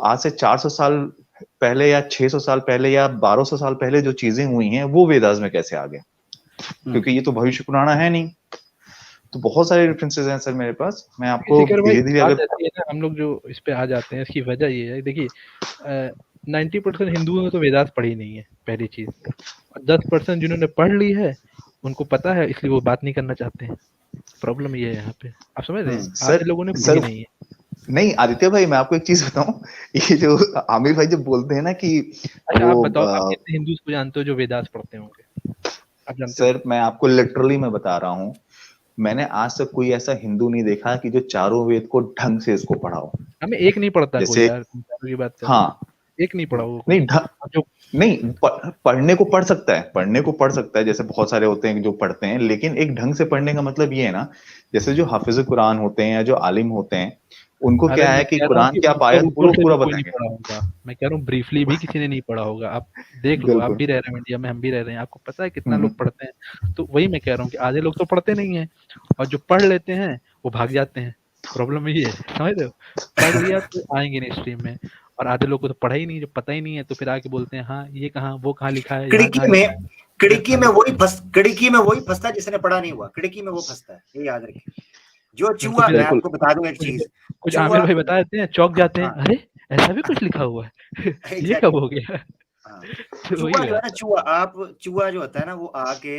आज से 400 साल पहले या 600 साल पहले या 1200 साल पहले जो चीजें हुई हैं वो वेदास में कैसे आ गए, क्योंकि ये तो भविष्य पुराना है नहीं। तो बहुत सारे रेफरेंसेस हैं सर मेरे पास, मैं आपको धीरे धीरे अगर है ना, हम लोग जो इस पे आ जाते हैं इसकी वजह ये है, देखिए 90% हिंदुओं ने तो वेदास पढ़ी नहीं है पहली चीज, 10% जिन्होंने पढ़ ली है उनको पता है इसलिए वो बात नहीं करना चाहते हैं। प्रॉब्लम ये है यहाँ पे, आप समझ रहे हैं, आधे लोगों ने पढ़ी नहीं है। नहीं आदित्य भाई, मैं आपको एक चीज बताऊं, ये जो आमिर भाई जब बोलते हैं ना कि अच्छा वो आप बताओ, आप कितने हिंदूज को जानते हो जो वेदास पढ़ते होंगे, आप जानते हो? सर मैं आपको लिटरली मैं बता रहा हूँ, मैंने आज तक कोई ऐसा हिंदू नहीं देखा कि जो चारों वेद को ढंग से इसको पढ़ा हो। हमें एक नहीं पढ़ता कोई जैसे यार, तुम चारों की बात कर रहे हो, हाँ, एक नहीं पढ़ा होगा कोई नहीं जो। नहीं पढ़ने को पढ़ सकता है, पढ़ने को पढ़ सकता है, जैसे बहुत सारे होते हैं जो पढ़ते हैं, लेकिन एक ढंग से पढ़ने का मतलब ये है ना, जैसे जो हाफिज कुरान होते हैं या जो आलिम होते हैं, उनको अरे क्या है मैं कि कह रहा हूँ कुरान कि क्या ऊपर आयत ऊपर पूरा से भी पूरा कोई नहीं बताएंगे। पढ़ा होगा, मैं कह रहा हूँ ब्रीफली भी किसी ने नहीं पढ़ा होगा। आप देख लो, आप बिल्कुल भी रह रहे हैं इंडिया में, हम भी रह रहे हैं, आपको पता है कितना हम्म लोग पढ़ते हैं। तो वही मैं कह रहा हूँ कि आधे लोग तो पढ़ते नहीं है, और जो पढ़ लेते हैं वो भाग जाते हैं। प्रॉब्लम ये है, समझ रहे हो, पढ़ लिया तो आएंगे नहीं स्ट्रीम में, और आधे लोग को तो पढ़ा ही नहीं, जो पता ही नहीं है, तो फिर आके बोलते हैं हाँ ये कहाँ वो कहाँ लिखा है, यहाँ कहाँ लिखा है, खिड़की में वही फंसता है जिसने पढ़ा नहीं हुआ, खिड़की में वो फंसता है, ये याद रखिए। जो चूहा, मैं आपको बता दूं एक चीज, कुछ आमिर भाई बता देते हैं, चौक जाते हैं, अरे ऐसा भी कुछ लिखा हुआ है ये कब हो गया। चूहा जो है ना, चूहा जो होता है ना, वो आके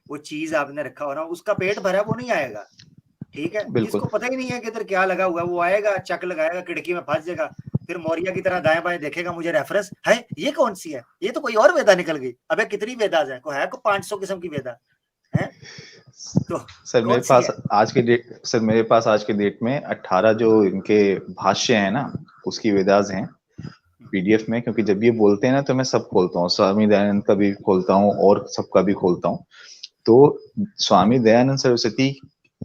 वो चीज आपने रखा हो ना, उसका पेट भरा वो नहीं आएगा, ठीक है। जिसको पता ही नहीं है कि इधर क्या लगा हुआ है, वो आएगा, चक लगाएगा, खिड़की में फंस जाएगा, फिर मौर्या की तरह दाएं बाएं देखेगा, मुझे रेफरेंस है, ये कौन सी है, ये तो कोई और वेदा निकल गई, अबे कितनी वेदास है, को है को 500 किस्म की वेदा है। तो सर मेरे पास आज के डेट में 18 जो इनके भाष्य हैं ना, उसकी वेदास हैं पीडीएफ में, क्योंकि जब ये बोलते हैं ना तो मैं सब खोलता हूँ, स्वामी दयानंद का भी खोलता हूँ और सबका भी खोलता हूँ। तो स्वामी दयानंद सरस्वती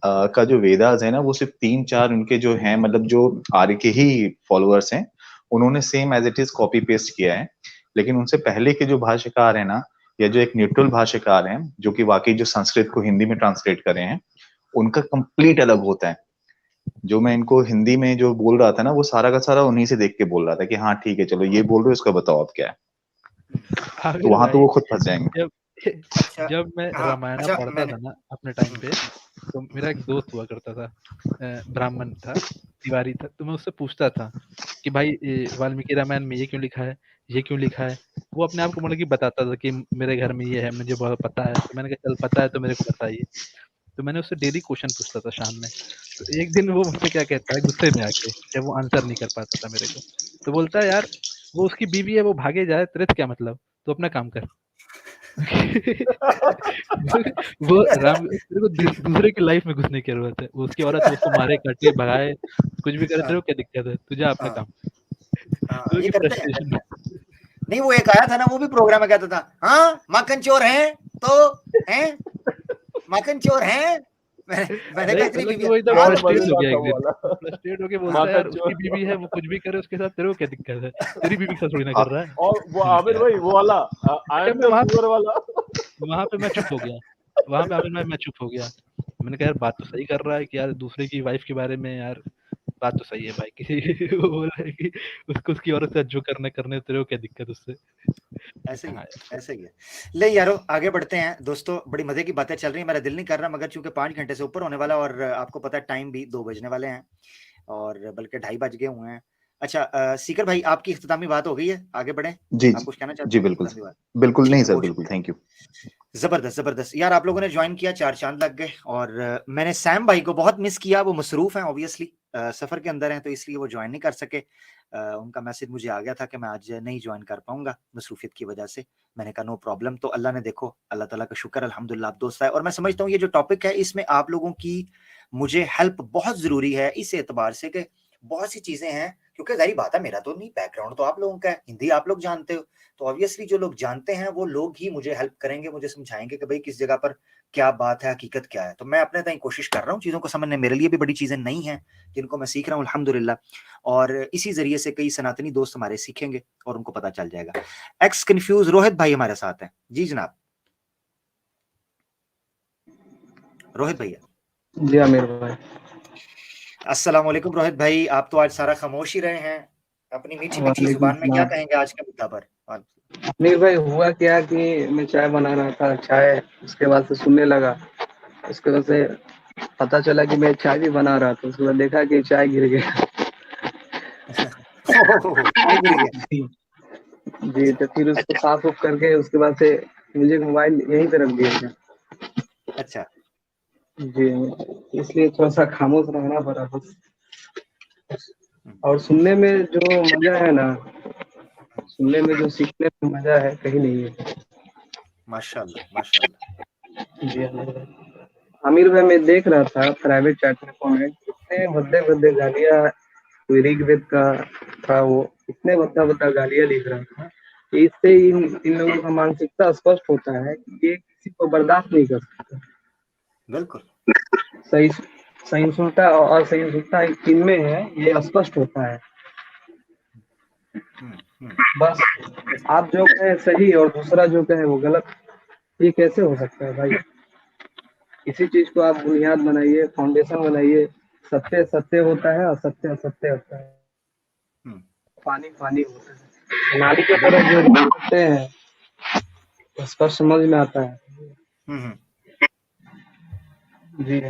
का जो वेदास है ना, वो सिर्फ 3-4 उनके जो हैं, मतलब जो आर्य के ही फॉलोअर्स हैं, उन्होंने same as it is copy paste किया है। लेकिन उनसे पहले के जो भाष्यकार है ना, या जो एक न्यूट्रल भाष्यकार हैं, जो कि वाकई जो संस्कृत को हिंदी में ट्रांसलेट करे हैं, उनका कंप्लीट अलग होता है। जो मैं इनको हिंदी में जो बोल रहा था ना, वो सारा का सारा उन्हीं से देख के बोल रहा था कि हाँ ठीक है, चलो ये बोल रहे हो, इसका बताओ आप क्या है। तो वहां तो वो खुद फंस जाएंगे। जब मैं रामायण पढ़ता था ना अपने टाइम पे, तो मेरा एक दोस्त हुआ करता था, ब्राह्मण था, तिवारी था, तो मैं उससे पूछता था कि भाई वाल्मीकि रामायण में ये क्यों लिखा है, ये क्यों लिखा है। वो अपने आप को मतलब कि बताता था कि मेरे घर में ये है, मुझे बहुत पता है। तो मैंने कहा चल पता है तो मेरे को बताइए। तो मैंने उससे डेली क्वेश्चन पूछता था शाम में। तो एक दिन वो मुझसे क्या कहता है गुस्से में आके, जब वो आंसर नहीं कर पाता था मेरे को, तो बोलता है यार वो उसकी बीवी है, वो भागे जाए तेरे से क्या मतलब, तो अपना काम कर। वो राम तेरे को दूसरे की लाइफ में घुसने की जरूरत है, वो उसकी औरत है, उसको मारे काटे भगाए कुछ भी करे, तेरे को क्या दिक्कत है, तुझे अपना काम। ये करते हैं। नहीं वो एक आया था ना, वो भी प्रोग्राम में कहता था, हाँ माखन चोर हैं तो हैं, माखन चोर हैं। मैंने कहा इतनी बीवी, वो एकदम फ्रस्ट्रेट हो गया एक दिन, फ्रस्ट्रेट होके बोलता है यार उसकी बीवी है, वो कुछ भी करे उसके साथ, तेरे को क्या दिक्कत है, तेरी बीवी के साथ थोड़ी ना कर रहा है। और वो आमिर भाई वो वाला वहां पे मैं चुप हो गया, वहां पे आमिर मैं चुप हो गया। मैंने कहा यार बात तो सही कर रहा है कि यार दूसरे की वाइफ के बारे में, यार बात तो सही है भाई कि वो बोल रहा है कि उसको उसकी औरत से जो करने तेरे को क्या दिक्कत उससे। ऐसे ही है। ले यारो आगे बढ़ते हैं दोस्तों, बड़ी मजे की बातें चल रही है, मेरा दिल नहीं कर रहा, मगर चूंकि 5 घंटे से ऊपर होने वाला, और आपको पता है टाइम भी 2 बजने वाले हैं, और बल्कि 2:30 बज गए हुए हैं। अच्छा सीकर भाई, आपकी इख्तितामी बात हो गई है, आगे बढ़े। जी आप कुछ कहना चाहते जी, हैं? बिल्कुल नहीं सर, बिल्कुल, थैंक यू। जबरदस्त यार, आप लोगों ने ज्वाइन किया, 4 चांद लग गए। और मैंने सैम भाई को बहुत मिस किया, वो मसरूफ हैं ऑब्वियसली, सफर के अंदर हैं, तो इसलिए वो ज्वाइन नहीं कर सके। उनका मैसेज मुझे आ गया था कि मैं आज नहीं ज्वाइन कर पाऊंगा मसरूफियत की वजह से। मैंने कहा नो प्रॉब्लम। तो अल्लाह ने देखो, अल्लाह ताला का शुक्र, अल्हम्दुलिल्लाह आप दोस्त आए। और मैं समझता हूँ ये जो टॉपिक है, इसमें आप लोगों की मुझे हेल्प बहुत जरूरी है, इस एतबार से कि बहुत सी चीजें हैं, क्योंकि जाहिर बात है मेरा तो नहीं, बैकग्राउंड तो आप लोगों का है, हिंदी आप लोग जानते हो, तो ऑब्वियसली जो लोग जानते हैं वो लोग ही मुझे हेल्प करेंगे, मुझे समझाएंगे कि भाई किस जगह पर क्या बात है, हकीकत क्या है। तो मैं अपने ताईं कोशिश कर रहा हूँ चीजों को समझने, मेरे लिए भी बड़ी चीजें नई हैं जिनको मैं सीख रहा हूँ अल्हम्दुलिल्लाह, और इसी जरिए से कई सनातनी दोस्त हमारे सीखेंगे और उनको पता चल जाएगा। एक्स कंफ्यूज रोहित भाई हमारे साथ हैं। जी जनाब, रोहित भैया। जी आमिर भाई। अस्सलाम वालेकुम रोहित भाई, आप तो आज सारा खामोश ही रहे हैं, अपनी मीठी मीठी जुबान में क्या कहेंगे आज के मुद्दा पर? नहीं भाई, हुआ क्या कि मैं चाय बना रहा था, चाय उसके बाद से सुनने लगा, उसके बाद से पता चला कि मैं चाय भी बना रहा था, उसके बाद देखा कि चाय गिर गया। चाय गिर गया। जी, तो फिर उसको साफ उफ करके उसके बाद से मुझे मोबाइल यहीं पे रख दिया था। अच्छा जी, इसलिए थोड़ा सा खामोश रहना पड़ा बस। और सुनने में जो मजा है ना, सुनने में जो सीखने में मजा है कहीं नहीं है। माशाल्लाह माशाल्लाह। जी आमिर भाई, मैं देख रहा था प्राइवेट चैट में कमेंट, इतने भद्दे भद्दे गालियां, कोई ऋग्वेद का था, वो इतने भद्दा गालियां लिख रहा था कि इससे इन लोगों का मानसिकता स्पष्ट होता है कि ये किसी को बर्दाश्त नहीं कर सकते। बिल्कुल सही सहिष्णुता और असहिष्णुता किनमें है ये स्पष्ट होता है। बस आप जो कहे सही और दूसरा जो कहे वो गलत, ये कैसे हो सकता है भाई? इसी चीज को आप बुनियाद बनाइए, फाउंडेशन बनाइए। सत्य सत्य होता है, असत्य असत्य होता है, पानी पानी होता है। नाली की तरह जो बोलते हैं स्पष्ट समझ में आता है। जी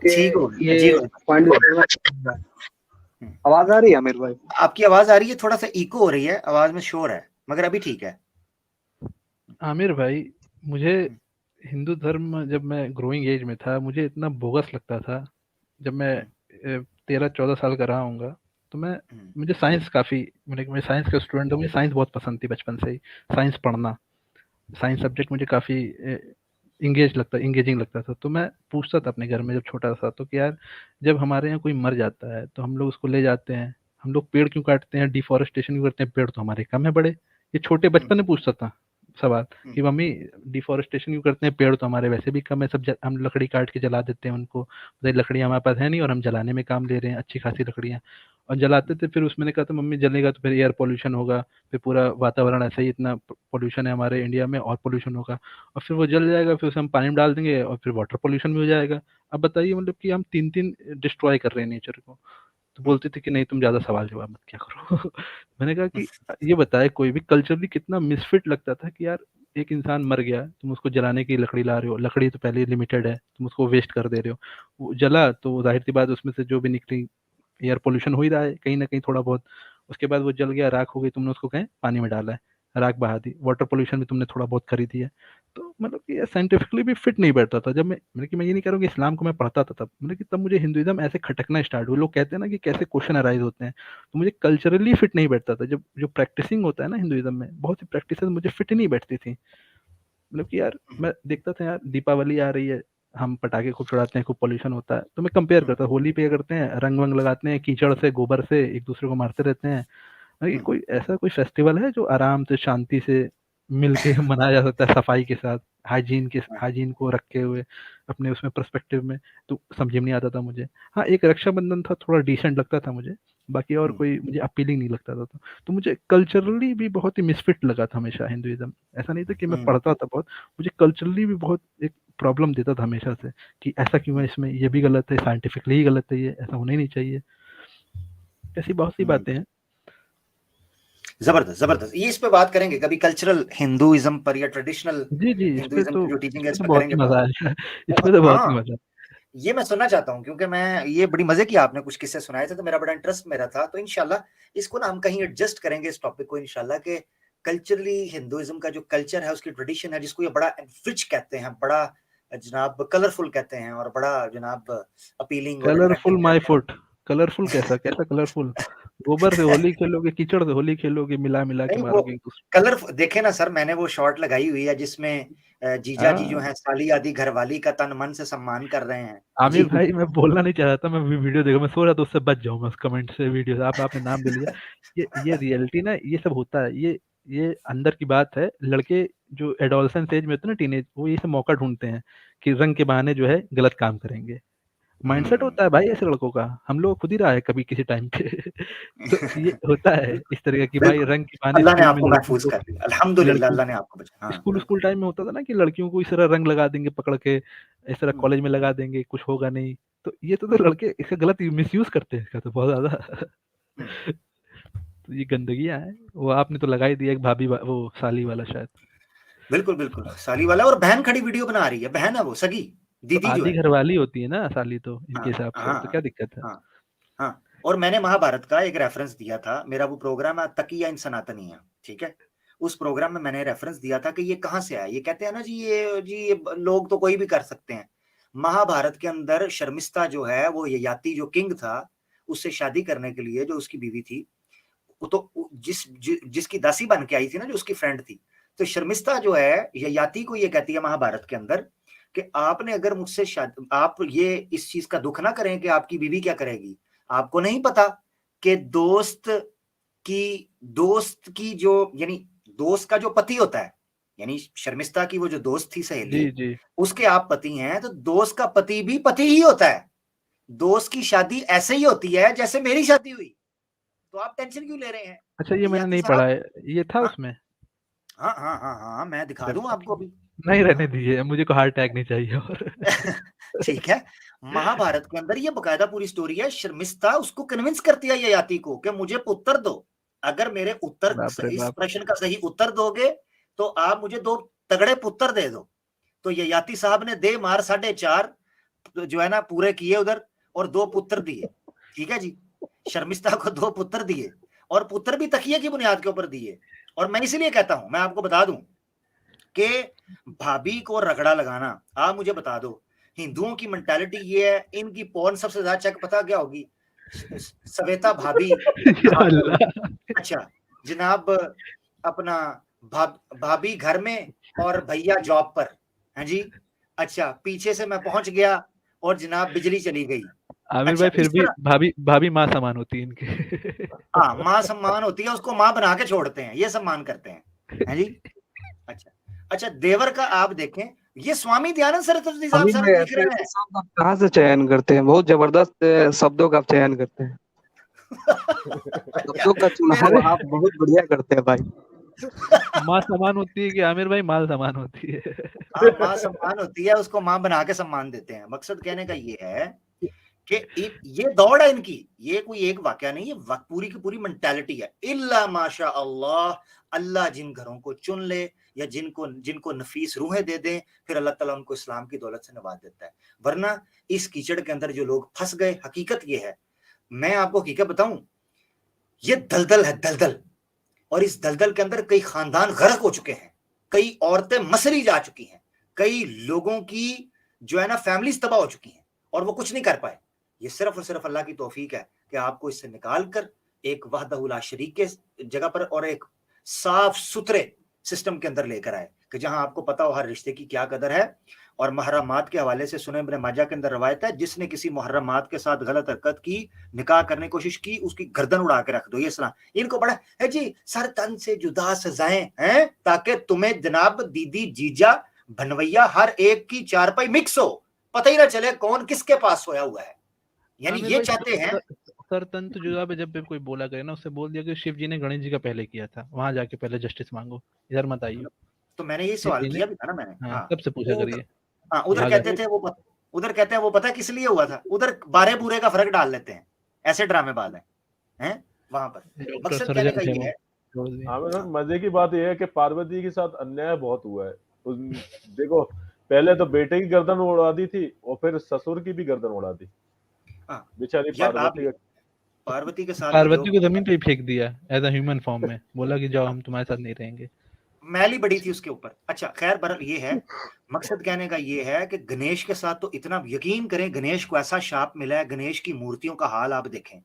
ठीक हो ये पॉइंट। आवाज आ रही है आमिर भाई? आपकी आवाज आ रही है, थोड़ा सा इको हो रही है, आवाज में शोर है, मगर अभी ठीक है। आमिर भाई, मुझे हिंदू धर्म जब मैं ग्रोइंग एज में था मुझे इतना बोगस लगता था। जब मैं 13-14 साल का रहा हूँगा तो मुझे साइंस काफ़ी, मैं साइंस का स्टूडेंट हूँ, मुझे साइंस बहुत पसंद थी बचपन से ही। साइंस पढ़ना, साइंस सब्जेक्ट मुझे काफ़ी इंगेजिंग लगता था। तो मैं पूछता था अपने घर में जब छोटा था तो कि यार जब हमारे यहाँ कोई मर जाता है तो हम लोग उसको ले जाते हैं, हम लोग पेड़ क्यों काटते हैं, डिफॉरेस्टेशन क्यों करते हैं, पेड़ तो हमारे कम है बड़े। ये छोटे बचपन में पूछता था सवाल कि मम्मी डिफॉरेस्टेशन क्यों करते हैं, पेड़ तो हमारे वैसे भी कम है, सब हम लकड़ी काट के जला देते हैं उनको, लकड़ियाँ हमारे पास है नहीं और हम जलाने में काम ले रहे हैं अच्छी खासी लकड़ियाँ, और जलाते थे। फिर उसमें कहा था मम्मी जलेगा तो फिर एयर पोल्यूशन होगा, फिर पूरा वातावरण ऐसे ही इतना पोल्यूशन है हमारे इंडिया में और पोल्यूशन होगा, और फिर वो जल जाएगा, फिर उसे हम पानी में डाल देंगे और फिर वाटर पोल्यूशन भी हो जाएगा। अब बताइए मतलब कि हम तीन तीन डिस्ट्रॉय कर रहे हैं नेचर को। तो बोलते थे कि नहीं तुम ज्यादा सवाल जवाब मत क्या करो। मैंने कहा कि ये बताए कोई भी कल्चरली कितना मिसफिट लगता था कि यार एक इंसान मर गया, तुम उसको जलाने की लकड़ी ला रहे हो, लकड़ी तो पहले लिमिटेड है, तुम उसको वेस्ट कर दे रहे हो, वो जला तो जाहिर सी बात उसमें से जो भी निकली एयर पोल्यूशन हो ही रहा है कहीं ना कहीं थोड़ा बहुत। उसके बाद वो जल गया, राख हो गई, तुमने उसको कहीं पानी में डाला है, राख बहा दी, वाटर पोल्यूशन भी तुमने थोड़ा बहुत खरीदी है। तो मतलब कि साइंटिफिकली भी फिट नहीं बैठता था। जब मैं ये नहीं कह रहा हूँ कि इस्लाम को मैं पढ़ता था तब, मतलब कि तब मुझे हिंदुइज्म ऐसे खटकना स्टार्ट हुआ। लोग कहते हैं ना कि कैसे क्वेश्चन अराइज होते हैं, तो मुझे कल्चरली फिट नहीं बैठता था। जब जो प्रैक्टिसिंग होता है ना हिंदुइज्म में, बहुत सी प्रैक्टिस मुझे फिट ही नहीं बैठती थी। मतलब कि यार मैं देखता था यार दीपावली आ रही है, हम पटाखे खूब चढ़ाते हैं, खूब पॉल्यूशन होता है, तो मैं कंपेयर करता, होली पे क्या करते हैं, रंग वंग लगाते हैं, कीचड़ से गोबर से एक दूसरे को मारते रहते हैं। कि कोई ऐसा कोई फेस्टिवल है जो आराम से शांति से मिलके मनाया जा सकता है, सफाई के साथ, हाइजीन को रखे हुए अपने उसमें पर्सपेक्टिव में? तो समझ में नहीं आता था मुझे। हाँ, एक रक्षाबंधन था, थोड़ा डिसेंट लगता था मुझे, बाकी और कोई मुझे अपीलिंग नहीं लगता था। तो मुझे कल्चरली भी बहुत ही मिसफिट लगा था हमेशा हिंदुइज्म। ऐसा नहीं था कि मैं पढ़ता था बहुत, मुझे कल्चरली भी बहुत एक प्रॉब्लम देता था हमेशा से कि ऐसा क्यों है, इसमें ये भी गलत है, साइंटिफिकली ही गलत है, ये ऐसा होना ही नहीं चाहिए। ऐसी बहुत सी बातें हैं। जबरदस्त जबरदस्त, ये इस पे बात करेंगे कभी, कल्चरल हिंदुइज्म पर या ट्रेडिशनल जी जी, हिंदुइज्म की जो टीचिंग है इस पे बहुत करेंगे मजा बात। आया। इसमें तो बहुत ही मजा। ये मैं सुनना चाहता हूँ क्योंकि मैं ये बड़ी मजे की आपने कुछ किस्से सुनाए थे तो मेरा बड़ा इंटरेस्ट मेरा था। तो इंशाल्लाह इसको ना हम कहीं एडजस्ट करेंगे इस टॉपिक को इंशाल्लाह के कल्चरली हिंदुइज्म का जो कल्चर है उसकी ट्रेडिशन है जिसको ये बड़ा एनरिच कहते हैं, बड़ा जनाब कलरफुल कहते हैं और बड़ा जनाब अपीलिंग और कलरफुल माय कहते हैं। फुट, कलरफुल कैसा कैसा कलरफुल? गोबर से होली खेलोगे, कीचड़ से होली खेलोगे, मिला मिला के नहीं वो मारोगे एक दूसरे। कलर देखे ना सर, मैंने वो शॉर्ट लगाई हुई है जिसमें जीजा जी जो हाँ हैं साली आदि घरवाली का तन मन से सम्मान कर रहे हैं आमिर जी। भाई, मैं बोलना नहीं चाह रहा था, मैं वीडियो देखा, मैं सो रहा था, उससे बच जाऊंगा उस कमेंट से, वीडियो से। आपने नाम ले लिया। ये रियलिटी ना, ये सब होता है, ये अंदर की बात है। लड़के जो एडोलसेंस एज में होते हैं ना, टीनेज, वो ये सब मौका ढूंढते हैं कि रंग के बहाने जो है गलत काम करेंगे। माइंडसेट होता है भाई ऐसे लड़कों का, हम लोग खुद ही रहा है कभी किसी टाइम पे। तो ये होता है इस तरह का कि भाई बिल्कुल, रंग के बहाने अल्लाह ने स्कूल में आपको लड़कियों महफूज को, कर दिया, अल्हम्दुलिल्लाह लड़कियों अल्लाह ने आपको बचा। हाँ स्कूल बिल्कुल। स्कूल टाइम में होता था ना कि लड़कियों को इस तरह रंग लगा देंगे पकड़ के, इस तरह कॉलेज में लगा देंगे, कुछ होगा नहीं। तो ये तो लड़के इसका गलत मिसयूज करते हैं इसका तो बहुत ज्यादा। तो ये गंदगियां हैं। वो आपने तो लगा ही दिया एक वो साली वाला शायद। बिल्कुल बिल्कुल साली वाला, और बहन खड़ी वीडियो बना रही है, बहन है वो, सगी तो दीदी जो आधी है। घरवाली होती है ना साली, तो हाँ इनके हिसाब से तो क्या हाँ दिक्कत है? हाँ हाँ। और मैंने महाभारत का एक रेफरेंस दिया था, मेरा वो प्रोग्राम है तकिया इन सनातनिया, ठीक है। उस प्रोग्राम में मैंने रेफरेंस दिया था कि ये कहाँ से आया। ये कहते हैं ना जी, ये लोग तो कोई भी कर सकते हैं। महाभारत के अंदर शर्मिष्ठा जो है, वो ययाति जो किंग था, उससे शादी करने के लिए जो उसकी बीवी थी, वो तो जिसकी दासी बन के आई थी ना, जो उसकी फ्रेंड थी, तो शर्मिष्ठा जो है ययाति को ये कहती है महाभारत के अंदर कि आपने अगर मुझसे शादी, आप ये इस चीज का दुख ना करें कि आपकी बीवी क्या करेगी। आपको नहीं पता कि दोस्त की जो, यानी दोस्त का जो पति होता है, यानी शर्मिष्ठा की वो जो दोस्त थी सहेली, जी जी। उसके आप पति हैं, तो दोस्त का पति भी पति ही होता है। दोस्त की शादी ऐसे ही होती है जैसे मेरी शादी हुई, तो आप टेंशन क्यों ले रहे हैं? अच्छा, ये मैंने ययाति नहीं साहब, पढ़ा है, ये था हाँ उसमें? हाँ हाँ हाँ हाँ, मैं दिखा दूं आपको अभी। नहीं रहने दीजिए, मुझे को हार्ट अटैक नहीं चाहिए और ठीक है, महाभारत के अंदर ये बकायदा पूरी स्टोरी है। शर्मिष्ठा उसको कन्विंस करती है ययाति को कि मुझे उत्तर दो, अगर मेरे उत्तर बाप रे इस बाप। प्रश्न का सही उत्तर दोगे तो आप मुझे 2 तगड़े पुत्र दे दो। तो ययाति साहब ने दे मार 4.5 जो है ना पूरे किए उधर, और 2 पुत्र दिए, ठीक है जी। शर्मिष्ठा को 2 पुत्र दिए, और पुत्र भी तकिए की बुनियाद के ऊपर दिए। और मैं इसलिए कहता हूं, मैं आपको बता दूं कि भाभी को रगड़ा लगाना, आप मुझे बता दो, हिंदुओं की मेंटालिटी ये है, इनकी पॉर्न सबसे ज्यादा चेक पता क्या होगी? सवेता भाभी। या अल्लाह। अच्छा जनाब, अपना भाभी घर में और भैया जॉब पर, है जी। अच्छा पीछे से मैं पहुंच गया और जनाब बिजली चली गई। आमिर अच्छा भाई फिर इस भी तरह, भाभी माँ समान होती है इनके। हाँ माँ सम्मान होती है, उसको माँ बना के छोड़ते हैं, ये सम्मान करते हैं, है जी। अच्छा अच्छा, देवर का आप देखें, ये स्वामी दयानंद सरस्वती साहब अभी सर में लिख ऐसे रहे ऐसे हैं। शब्द आप कहाँ से चयन करते हैं? बहुत जबरदस्त शब्दों का आप चयन करते हैं। शब्दों का चुनाव मेरा आप बहुत बढ़िया करते हैं भाई। माँ समान होती है कि आमिर भाई माल समान होती है? हाँ माँ सम्मान होती है, उसको माँ बना के सम्मान देते हैं। मकसद कहने का ये है कि ये दौड़ है इनकी, ये कोई एक वाकया नहीं, ये पूरी की पूरी मेंटालिटी है। इल्ला माशा अल्लाह, अल्लाह जिन घरों को चुन ले या जिनको जिनको नफीस रूहें दे दें, फिर अल्लाह ताला उनको इस्लाम की दौलत से नवाज देता है। वरना इस कीचड़ के अंदर जो लोग फंस गए, हकीकत ये है, मैं आपको हकीकत बताऊं, ये दलदल है, दलदल। और इस दलदल के अंदर कई खानदान गर्क हो चुके हैं, कई औरतें मसरी जा चुकी हैं, कई लोगों की जो है ना फैमिलीज तबाह हो चुकी हैं, और वो कुछ नहीं कर पाए। ये सिर्फ और सिर्फ अल्लाह की तौफीक है कि आपको इससे निकाल कर एक वहदहु ला शरीक के जगह पर और एक साफ सुथरे सिस्टम के अंदर लेकर आए, कि जहां आपको पता हो हर रिश्ते की क्या कदर है। और मुहर्रमात के हवाले से सुने इब्न माजा के अंदर रवायत है, जिसने किसी मुहर्रमात के साथ गलत हरकत की, निकाह करने की कोशिश की, उसकी गर्दन उड़ा के रख दो। ये सलाह इनको बड़ा है जी, सर तन से जुदा सजाएं हैं, ताकि तुम्हें जनाब दीदी जीजा भनवैया हर एक की चारपाई मिक्स हो, पता ही ना चले कौन किसके पास सोया हुआ है। यानी आमिर ये भाई चाहते हैं। सरतंत्र जुदा पे जब भी कोई बोला करे ना, उससे बोल दिया कि शिव जी ने गणेश जी का पहले किया था, वहां जाके पहले जस्टिस मांगो, इधर मत आइए। तो मैंने ये शिव सवाल जी ने, किया भी था ना मैंने। हाँ, हाँ सबसे पूछा करिए। हाँ, उधर कहते थे वो उधर कहते हैं वो पता किस लिए हुआ था, उधर बारे बुरे का फर्क डाल लेते हैं, ऐसे ड्रामेबाज हैं वहां पर। मकसद कहने का ये है, मजे की बात यह है कि पार्वती के साथ अन्याय बहुत हुआ है। देखो पहले तो बेटे की गर्दन उड़ा दी थी और फिर ससुर की भी गर्दन उड़ा दी बेचारी पार्वती के साथ, पार्वती को जमीन पे ही फेंक दिया एज अ ह्यूमन फॉर्म में, बोला कि जाओ हम तुम्हारे साथ नहीं रहेंगे। मैली बड़ी थी उसके ऊपर। अच्छा खैर बरल ये है, मकसद कहने का ये है कि गणेश के साथ तो इतना यकीन करें, गणेश को ऐसा शाप मिला है, गणेश की मूर्तियों का हाल आप देखें।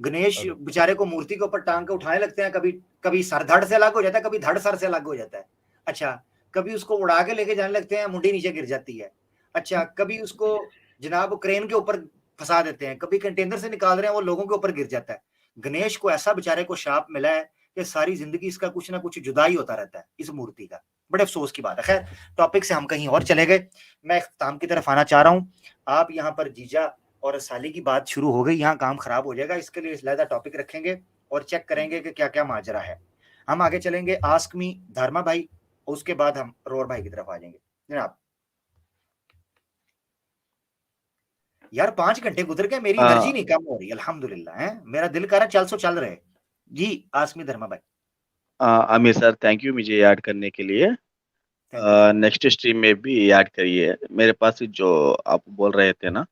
गणेश बेचारे को मूर्ति के ऊपर टांग के उठाने लगते हैं, कभी कभी सर धड़ से अलग हो जाता है, कभी धड़ सर से अलग हो जाता है। अच्छा कभी उसको उड़ा के लेके जाने लगते हैं, मुंडी नीचे गिर जाती है। अच्छा कभी उसको जनाब क्रेन के ऊपर फंसा देते हैं, कभी कंटेनर से निकाल रहे हैं वो लोगों के ऊपर गिर जाता है। गणेश को ऐसा बेचारे को शाप मिला है कि सारी जिंदगी इसका कुछ ना कुछ जुदाई होता रहता है इस मूर्ति का। बड़े अफसोस की बात है। खैर टॉपिक से हम कहीं और चले गए, मैं इख्तिताम की तरफ आना चाह रहा हूँ। आप यहाँ पर जीजा और साली की बात शुरू हो गई, यहाँ काम खराब हो जाएगा, इसके लिए लहदा टॉपिक रखेंगे और चेक करेंगे कि क्या क्या माजरा है। हम आगे चलेंगे आस्क मी धर्मा भाई, उसके बाद हम रोर भाई की तरफ आ जाएंगे। जनाब यार 5 घंटे गुजर गए, मेरी एनर्जी नहीं कम हो रही, अल्हम्दुलिल्लाह है, मेरा दिल कर रहा है चल सो चल रहे। जी आसमी धर्मा भाई। आमिर सर, थैंक यू मुझे ऐड करने के लिए। नेक्स्ट स्ट्रीम में भी ऐड करिए। मेरे पास जो आप बोल रहे थे ना,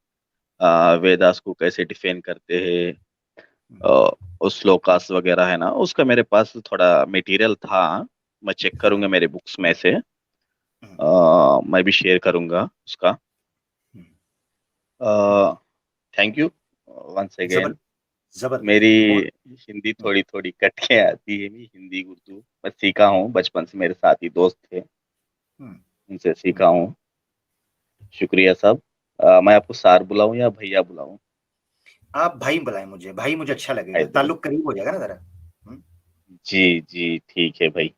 वेदास को कैसे डिफेंड करते हैं, उस श्लोकास वगैरह है ना, उसका मेरे पास थोड़ा मटेरियल था। मैं चेक करूंगा मेरे बुक्स में से। मैं भी शेयर करूंगा उसका। Thank you once again. जबरदस्त। मेरी हिंदी थोड़ी थोड़ी कट के आती है। मैं हिंदी उर्दू मैं सीखा हूँ, बचपन से मेरे साथी दोस्त थे, उनसे सीखा हूँ। शुक्रिया साहब। मैं आपको सार बुलाऊं या भैया बुलाऊं? आप भाई बुलाएं मुझे, भाई मुझे अच्छा लगेगा, ताल्लुक करीब हो जाएगा ना जरा। जी जी ठीक है भाई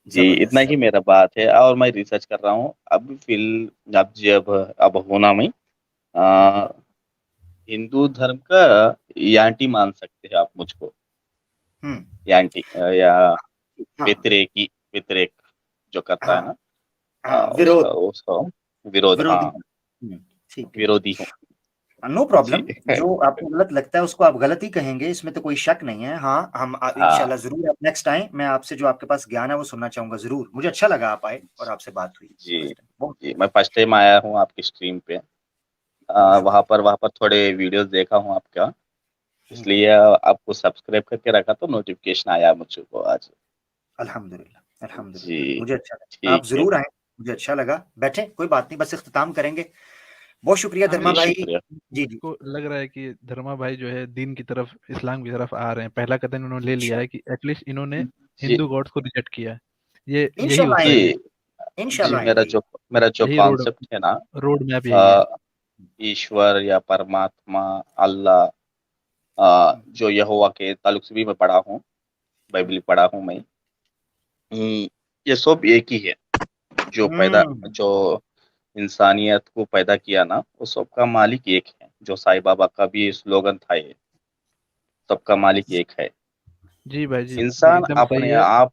जी, इतना ही मेरा बात है। और मैं रिसर्च कर रहा हूँ अब अब होना मैं हिंदू धर्म का यांटी मान सकते हैं आप मुझको। यांटी या व्यतिरेक जो करता है ना, उसका विरोध। हाँ, विरोधी हूँ। No problem. जो आपको गलत लगता है उसको आप गलत ही कहेंगे, इसमें तो कोई शक नहीं है। हाँ, हम इंशाल्लाह जरूर नेक्स्ट टाइम मैं आपसे जो आपके पास ज्ञान है वो सुनना चाहूंगा जरूर। मुझे अच्छा लगा आप आए और आपसे बात हुई। जी मैं फर्स्ट टाइम आया हूँ आपकी स्ट्रीम पे। वहाँ पर थोड़े वीडियोस देखा हूँ आपका, इसलिए आपको सब्सक्राइब करके रखा तो नोटिफिकेशन आया मुझको आज। अल्हम्दुलिल्लाह मुझे अच्छा लगा। आप जरूर आए, मुझे अच्छा लगा। बैठे, कोई बात नहीं, बस इख्तिताम करेंगे। बहुत शुक्रिया धर्मा भाई। जी को लग रहा है कि धर्मा भाई जो है दीन की तरफ, इस्लाम की तरफ आ रहे हैं। पहला कदम इन्होंने ले लिया है कि एटलीस्ट इन्होंने हिंदू गॉड्स को रिजेक्ट किया है। ये यही होता है इंशाल्लाह। मेरा जो कॉन्सेप्ट है ना, रोड मैप यही है। ईश्वर या परमात्मा, अल्लाह, जो यहोवा के ताल्लुक से भी मैं पढ़ा हूँ, बाइबल पढ़ा हूँ मैं। ये सब एक ही है। जो इंसानियत को पैदा किया ना, वो सबका मालिक एक है। जो साईं बाबा का भी स्लोगन था, ये सबका मालिक एक है। जी भाई जी, इंसान अपने आप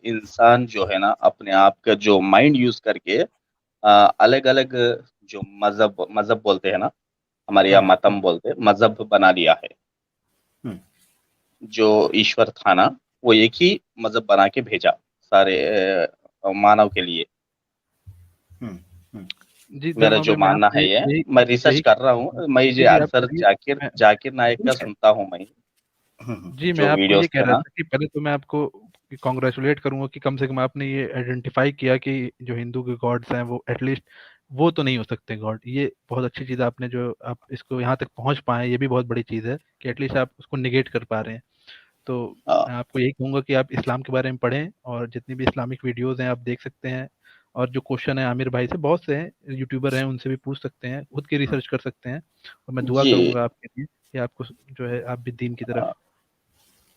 इंसान जो है ना, अपने आप का जो माइंड यूज करके अलग अलग जो मजहब बोलते हैं ना, हमारे यहाँ मतम बोलते हैं, मजहब बना लिया है। जो ईश्वर था ना, वो एक ही मजहब बना के भेजा सारे मानव के लिए। मेरा जो मानना है ये, मैं रिसर्च कर रहा हूँ। मैं ये अक्सर जाकिर नायक का सुनता हूँ मैं। जी मैं आपको ये कह रहा था कि पहले तो मैं आपको कॉन्ग्रेचुलेट करूंगा कि कम से कम आपने ये आइडेंटिफाई किया कि जो हिंदू के गॉड्स हैं वो एटलीस्ट वो तो नहीं हो सकते गॉड। ये बहुत अच्छी चीज़ आपने, जो आप इसको यहाँ तक पहुंच पाए, ये भी बहुत बड़ी चीज़ है कि एटलीस्ट आप उसको निगेट कर पा रहे हैं। तो मैं आपको यही कहूँगा कि आप इस्लाम के बारे में पढ़ें और जितनी भी इस्लामिक वीडियोज़ हैं आप देख सकते हैं। और जो क्वेश्चन है आमिर भाई से, बहुत से हैं यूट्यूबर हैं, उनसे भी पूछ सकते हैं, खुद की रिसर्च कर सकते हैं। और मैं दुआ करूंगा आपके लिए कि आपको जो है आप भी दीन की तरफ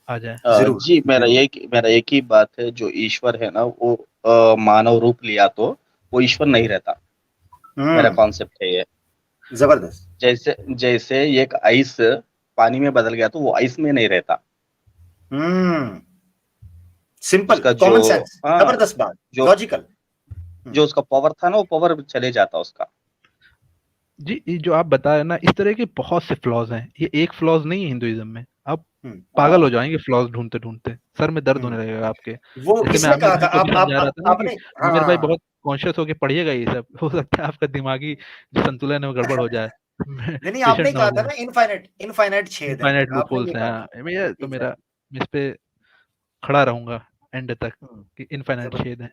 आ जाए। जी मेरा एक ही बात है, जो ईश्वर है ना वो मानव रूप लिया तो वो ईश्वर नहीं रहता। मेरा कॉन्सेप्ट है ये। जबरदस्त। जैसे एक आइस पानी में बदल गया तो वो आइस में नहीं रहता। सिंपल कॉमन सेंस, जबरदस्त बात, लॉजिकल। जो उसका पावर था ना, वो पावर चले जाता उसका। जी जो आप बता रहे ना, इस तरह के बहुत से फ्लॉज हैं। ये एक फ्लॉज नहीं है हिंदुइज्म में। आप पागल हो जाएंगे फ्लॉज ढूंढते ढूंढते, सर में दर्द होने लगेगा आपके। वो जैसे मैं आमिर भाई को भी समझा रहा था कि आमिर भाई बहुत कॉन्शियस होके पढ़िएगा ये सब। हो सकता है आपका दिमागी जो संतुलन है वो गड़बड़ हो जाए। नहीं आपने कहा था ना इनफाइनाइट छेद है, इनफाइनाइट लूपहोल्स हैं। मैं तो मेरा इस पे खड़ा रहूंगा एंड तक कि इनफाइनाइट छेद है।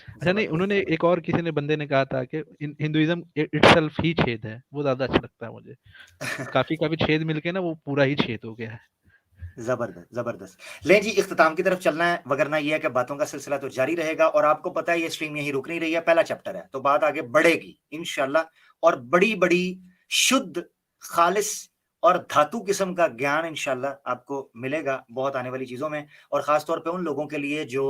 अच्छा नहीं, उन्होंने एक और किसी ने बंदे ने कहा था कि हिंदुइज्म इटसेल्फ ही छेद है। वो ज्यादा अच्छा लगता है मुझे। काफी छेद मिलके ना वो पूरा ही छेद हो गया है। जबरदस्त। ले जी इख्तिताम की तरफ चलना है, वगरना यह है कि बातों का सिलसिला तो जारी रहेगा। और आपको पता है ये स्ट्रीम यही रुक नहीं रही है, पहला चैप्टर है तो बात आगे बढ़ेगी इंशाल्लाह। और बड़ी बड़ी शुद्ध खालिस और धातु किस्म का ज्ञान इंशाल्लाह आपको मिलेगा बहुत आने वाली चीजों में। और खासतौर पे उन लोगों के लिए जो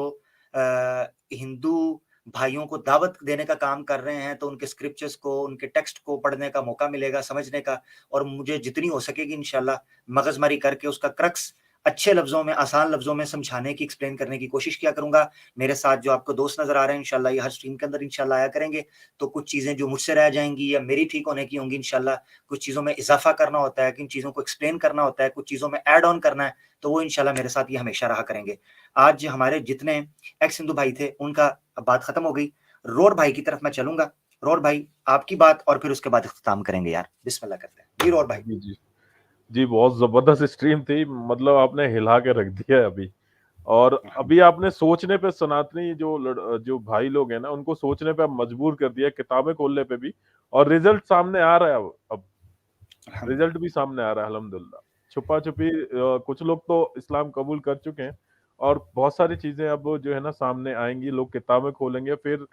हिंदू भाइयों को दावत देने का काम कर रहे हैं, तो उनके स्क्रिप्चर्स को, उनके टेक्स्ट को पढ़ने का मौका मिलेगा, समझने का। और मुझे जितनी हो सकेगी इंशाल्लाह मगजमारी करके उसका क्रक्स अच्छे लफ्जों में, आसान लफ्जों में समझाने की, एक्सप्लेन करने की कोशिश किया करूंगा। मेरे साथ जो आपको दोस्त नजर आ रहे हैं इंशाल्लाह ये हर स्ट्रीम के अंदर इंशाल्लाह आया करेंगे। तो कुछ चीजें जो मुझसे रह जाएंगी या मेरी ठीक होने की होंगी इंशाल्लाह, कुछ चीजों में इजाफा करना होता है, किन चीजों को एक्सप्लेन करना होता है, कुछ चीजों में ऐड ऑन करना है, तो वो इंशाल्लाह मेरे साथ ये हमेशा रहा करेंगे। आज हमारे जितने एक्स हिंदू भाई थे उनका बात खत्म हो गई। रोर भाई की तरफ मैं चलूंगा। रोर भाई आपकी बात और फिर उसके बाद इख्तिताम करेंगे यार, बिस्मिल्लाह करते हैं जी रोर भाई। जी बहुत जबरदस्त स्ट्रीम थी, मतलब आपने हिला के रख दिया है अभी। और अभी आपने सोचने पे, सनातनी जो भाई लोग हैं ना, उनको सोचने पे मजबूर कर दिया, किताबें खोलने पे भी। और रिजल्ट सामने आ रहा है, अब रिजल्ट भी सामने आ रहा है अल्हम्दुलिल्लाह। छुपा छुपी कुछ लोग तो इस्लाम कबूल कर चुके हैं, और बहुत सारी चीजें अब जो है ना सामने आएंगी, लोग किताबें खोलेंगे, फिर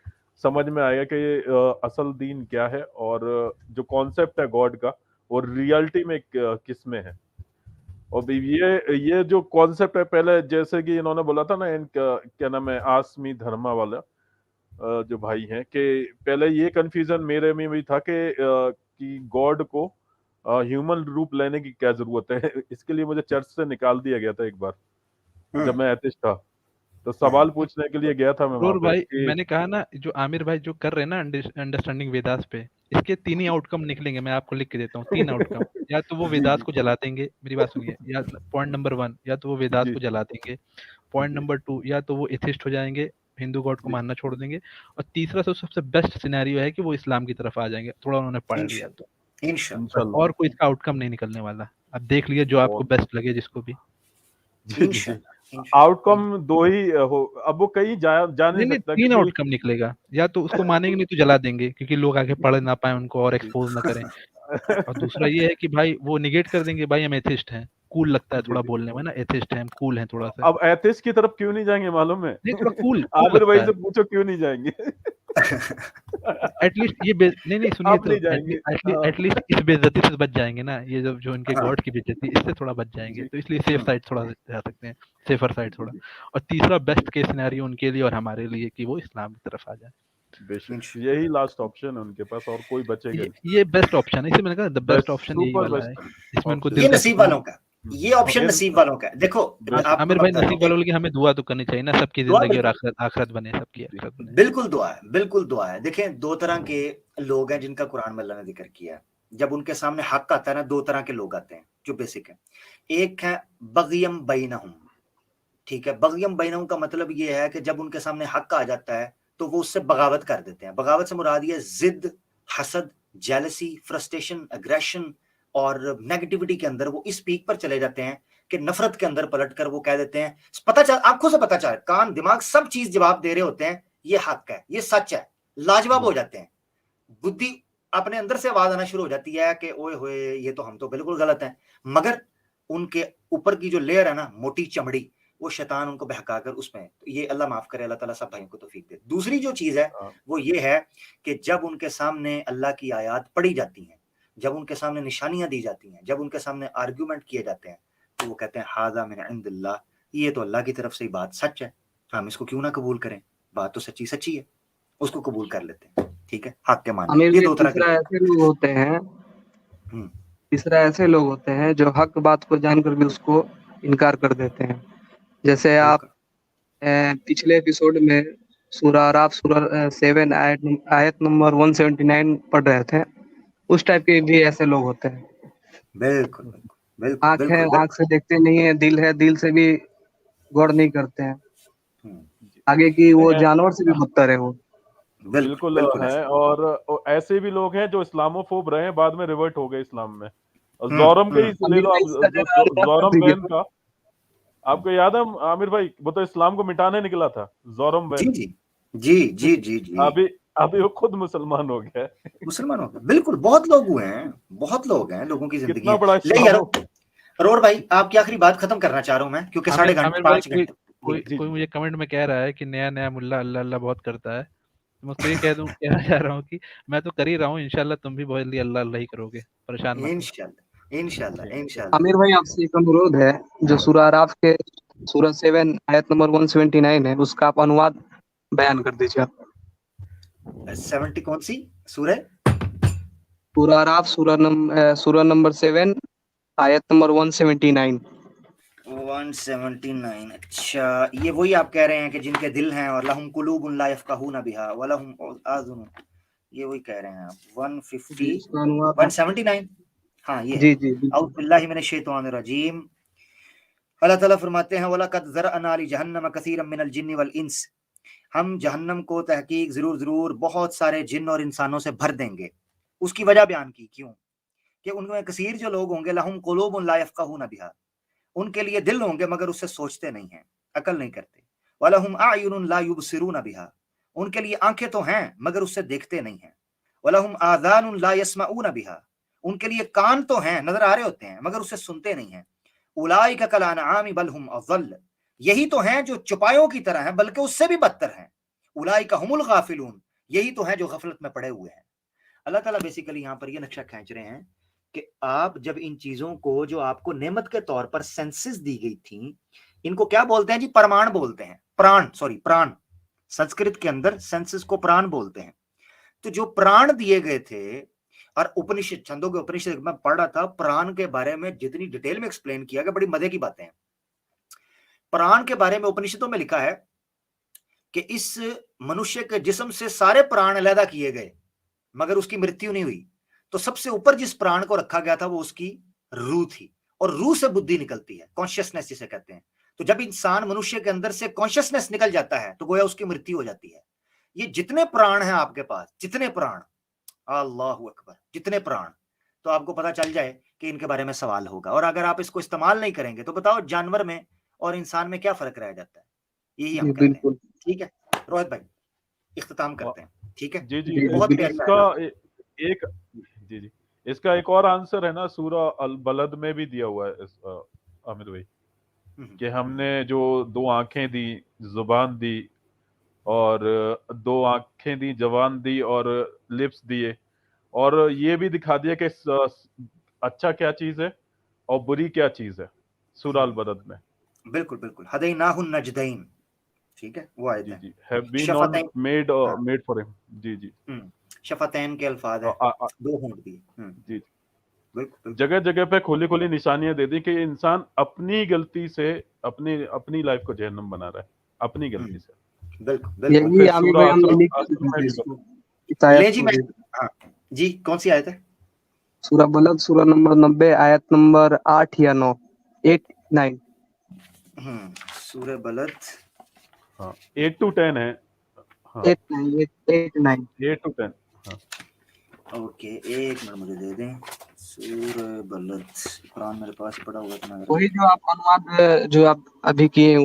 समझ में आएगा कि असल दीन क्या है, और जो कॉन्सेप्ट है गॉड का और रियलिटी में किस में है। और ये जो कॉन्सेप्ट है, पहले जैसे कि इन्होंने बोला था ना, इनका क्या नाम है, आसमी धर्मा वाला जो भाई हैं, कि पहले ये कंफ्यूजन मेरे में भी था कि गॉड को ह्यूमन रूप लेने की क्या जरूरत है। इसके लिए मुझे चर्च से निकाल दिया गया था एक बार जब मैं एथिस्ट था, तो सवाल पूछने के लिए गया था मैं वहां पे भाई मैंने कहा ना, जो आमिर भाई जो कर रहे हैं ना अंडरस्टैंडिंग वेदास पे, इसके 3 ही आउटकम निकलेंगे, मैं आपको लिख के देता हूँ 3 आउटकम। या तो वो वेदास को जला देंगे, मेरी बात सुनिए, या पॉइंट नंबर 1, या तो वो वेदास को जला देंगे। पॉइंट नंबर 2, या तो वो एथिस्ट हो जाएंगे, हिंदू गॉड को मानना छोड़ देंगे। और तीसरा तो सबसे बेस्ट सिनेरियो है कि वो इस्लाम की तरफ आ जाएंगे, थोड़ा उन्होंने पढ़ लिया तो। इंशाल्लाह। और कोई इसका आउटकम नहीं निकलने वाला। अब देख लिए जो आपको बेस्ट लगे, जिसको भी। आउटकम 2 ही हो, अब वो कहीं जा नहीं सकता। 3 आउटकम निकलेगा, या तो उसको मानेंगे नहीं तो जला देंगे, क्योंकि लोग आगे पढ़ ना पाए, उनको और एक्सपोज ना करें। और दूसरा ये है कि भाई वो निगेट कर देंगे, भाई हम एथिस्ट हैं, कूल लगता है थोड़ा बोलने में ना, एथिस्ट हैं, कूल हैं थोड़ा सा। अब एथिस्ट की तरफ क्यों नहीं जाएंगे मालूम है? नहीं, थोड़ा कूल आमिर भाई से पूछो क्यों नहीं जाएंगे। एटलीस्ट ये नहीं सुनिए, तो एटलीस्ट इस बेइज्जती से बच जाएंगे ना, ये जो इनके गॉड की बेइज्जती, इससे थोड़ा बच जाएंगे, तो इसलिए सेफ साइड थोड़ा जा सकते हैं, सेफर साइड थोड़ा। और तीसरा बेस्ट केस सिनेरियो उनके लिए और हमारे लिए कि वो इस्लाम की तरफ आ जाए। बेशक यही लास्ट ऑप्शन है उनके पास, और कोई बचेगा नहीं। ये बेस्ट ऑप्शन है, इसे मैंने कहा द बेस्ट ऑप्शन यही वाला है, इसमें उनको ये नसीब वालों का, ये ऑप्शन नसीब वालों का। देखो आमिर भाई, नसीब वालों की हमें दुआ तो करनी चाहिए ना, सबकी जिंदगी और आखिरत बने, सबकी आखिरत बने। बिल्कुल दुआ है, बिल्कुल दुआ है। देखें, 2 तरह के लोग हैं जिनका कुरान में अल्लाह ने जिक्र किया है। जब उनके सामने हक आता है ना, 2 तरह के लोग आते हैं जो बेसिक है। एक है बग़यम बैनहुम, ठीक है। बग़यम बैनहुम का मतलब ये है कि जब उनके सामने हक आ जाता है तो वो उससे बगावत कर देते हैं। बगावत से मुराद ये जिद, हसद, जेलसी, फ्रस्ट्रेशन, एग्रेशन और नेगेटिविटी के अंदर वो इस पीक पर चले जाते हैं कि नफरत के अंदर पलटकर वो कह देते हैं, पता चल, आंखों से पता चल, कान दिमाग सब चीज जवाब दे रहे होते हैं, ये हक है, ये सच है, लाजवाब हो जाते हैं। बुद्धि अपने अंदर से आवाज आना शुरू हो जाती है कि ओए होए, ये तो हम तो बिल्कुल गलत है। मगर उनके ऊपर की जो लेयर है ना, मोटी चमड़ी, वो शैतान उनको बहकाकर उसमें, ये अल्लाह माफ करे, अल्लाह ताला सब भाइयों को तौफीक दे। दूसरी जो चीज है वो ये है कि जब उनके सामने अल्लाह की आयत पढ़ी जाती हैं, जब उनके सामने निशानियां दी जाती हैं, जब उनके सामने आर्ग्यूमेंट किए जाते हैं, तो वो कहते हैं हादा मिन इंदिल्लाह, ये तो अल्लाह की तरफ से ही बात सच है, हम इसको क्यों ना कबूल करें, बात तो सच्ची सच्ची है, उसको कबूल कर लेते हैं, ठीक है, हक के मान। ये 2 तरह के ऐसे लोग होते हैं, तीसरा ऐसे लोग होते हैं जो हक बात को जानकर भी उसको इनकार कर देते हैं। जैसे आप पिछले एपिसोड में सूरह अराफ सूरह 7 आयत नंबर 179 पढ़ रहे थे, उस टाइप के भी ऐसे लोग होते हैं। बिल्कुल, आंख है, आंख से देखते नहीं है, दिल है, दिल से भी गौर नहीं करते हैं, आगे की वो जानवर से भी बदतर है वो। बिल्कुल है। और ऐसे भी लोग हैं जो इस्लामोफोब रहे हैं, बाद में रिवर्ट हो गए इस्लाम में। जोरम के ही ले लो आप, जोरम वैन का आपको याद है आमिर भाई, वो तो इस्लाम को मिटाने निकला था, जोरम वैन। जी। अभी वो खुद मुसलमान हो गया, मुसलमान हो गया। बिल्कुल, बहुत लोग हुए हैं, बहुत लोग हैं, लोगों की जिंदगी कितना बड़ा ले यार। रोर भाई, आपकी आखिरी बात खत्म करना चाह रहा हूं मैं, क्योंकि 5:30 घंटे कोई मुझे कमेंट में कह रहा है कि नया मुल्ला अल्लाह अल्लाह बहुत करता है, मैं उसको ये कहना चाह रहा हूँ कि मैं तो कर ही रहा हूँ, इंशाल्लाह तुम भी बहुत जल्दी अल्लाह अल्लाह ही करोगे, परेशान मत हो। इंशाल्लाह। आमिर भाई, आपसे एक अनुरोध है, जो सूरह अराफ के सूरह 7 आयत नंबर 179 है, उसका आप अनुवाद बयान कर दीजिए। 70 कौन सी सूरह? सूरह अराफ सूरह नंबर 7 आयत नंबर 179। 179। अच्छा, ये वही आप कह रहे हैं कि जिनके दिल हैं और लहुम कुलूबुन ला यफ़क़हूना बिहा व लहुम आज़ुन, ये वही कह रहे हैं आप। 150 179। हाँ, ये जी जी औज़ु बिल्लाहि मिनश शैतानिर रजीम। अल्लाह ताला फरमाते हैं वलक़द ज़रअना ली जहन्नम कसीरम मिनल जिन्नि वल इंस, हम जहन्नम को तहकीक जरूर बहुत सारे जिन और इंसानों से भर देंगे। उसकी वजह बयान की, क्यों? कि उनमें कसीर जो लोग होंगे, लहुम कुलूबुन ला यफ़क़हूना बिहा, उनके लिए दिल होंगे मगर उससे सोचते नहीं हैं, अकल नहीं करते। वलहुम अयुनुन ला युबसिरूना बिहा, उनके लिए आंखें तो हैं मगर उससे देखते नहीं हैं। वलहुम आज़ानुन ला यस्माऊना बिहा, उनके लिए कान तो हैं, नजर आ रहे होते हैं मगर उससे सुनते नहीं हैं। उलाइका कल अनआमी बल हुम अज़ल, यही तो हैं जो चौपायों की तरह हैं बल्कि उससे भी बदतर हैं। उलाइका हुमुल गाफिलून, यही तो हैं जो गफलत में पड़े हुए हैं। अल्लाह ताला बेसिकली यहाँ पर ये नक्शा खींच रहे हैं कि आप जब इन चीजों को जो आपको नेमत के तौर पर सेंसेस दी गई थी, इनको क्या बोलते हैं जी? परमाण बोलते हैं, प्राण। संस्कृत के अंदर सेंसेस को प्राण बोलते हैं। तो जो प्राण दिए गए थे, और उपनिषद, छंदों के उपनिषद में पढ़ रहा था, प्राण के बारे में जितनी डिटेल में एक्सप्लेन किया गया, बड़ी मजे की बातें हैं। प्राण के बारे में उपनिषदों में लिखा है कि इस मनुष्य के जिस्म से सारे प्राण अलग किए गए मगर उसकी मृत्यु नहीं हुई। तो सबसे ऊपर जिस प्राण को रखा गया था वो उसकी रूह थी, और रूह से बुद्धि निकलती है, कॉन्शियसनेस जिसे कहते हैं। तो जब इंसान, मनुष्य के अंदर से कॉन्शियसनेस निकल जाता है तो गोया उसकी मृत्यु हो जाती है। ये जितने प्राण हैं आपके पास, जितने प्राण, अल्लाहु अकबर, जितने प्राण, तो आपको पता चल जाए कि इनके बारे में सवाल होगा। और अगर आप इसको इस्तेमाल नहीं करेंगे तो बताओ जानवर में और इंसान में क्या फर्क रह जाता है? यही हम कहते हैं। ठीक है रोहित भाई, इख्तिताम करते हैं। ठीक है जी जी, बहुत इसका एक जी जी, इसका एक और आंसर है ना, सूरा अल बलद में भी दिया हुआ है अमित भाई, कि हमने जो 2 आंखें दी, जुबान दी, और 2 आंखें दी, जबान दी, और लिप्स दिए, और ये भी दिखा दिया कि अच्छा क्या चीज है और बुरी क्या चीज है, सूरा अल बलद में। बिल्कुल बिल्कुल, हदैनाहुन नजदैन, ठीक है, वो आयत है। जी, have been on made for him। जी जी, शफतैन के अल्फाज है, 2 होंठ दिए। जी, जगह जगह पे खोली निशानियां दे दी कि इंसान अपनी गलती से अपनी लाइफ को जहन्नम बना रहा है, अपनी गलती से। बिल्कुल यही आमिर भाई हमने लिख ले जी। मैं जी, कौन सी आयत है? सूरा बलद, सूरा नंबर 90, आयत नंबर 8 या 9, 8 9। सूरा बलद, हाँ, 8 to 10 है। हाँ, 8 9 8 to 10। हाँ, ओके, एक मिनट मुझे दे दें। सूरा बलद, कुरान मेरे पास पड़ा हुआ था, वही जो आप अनुवाद जो आप अभी किए।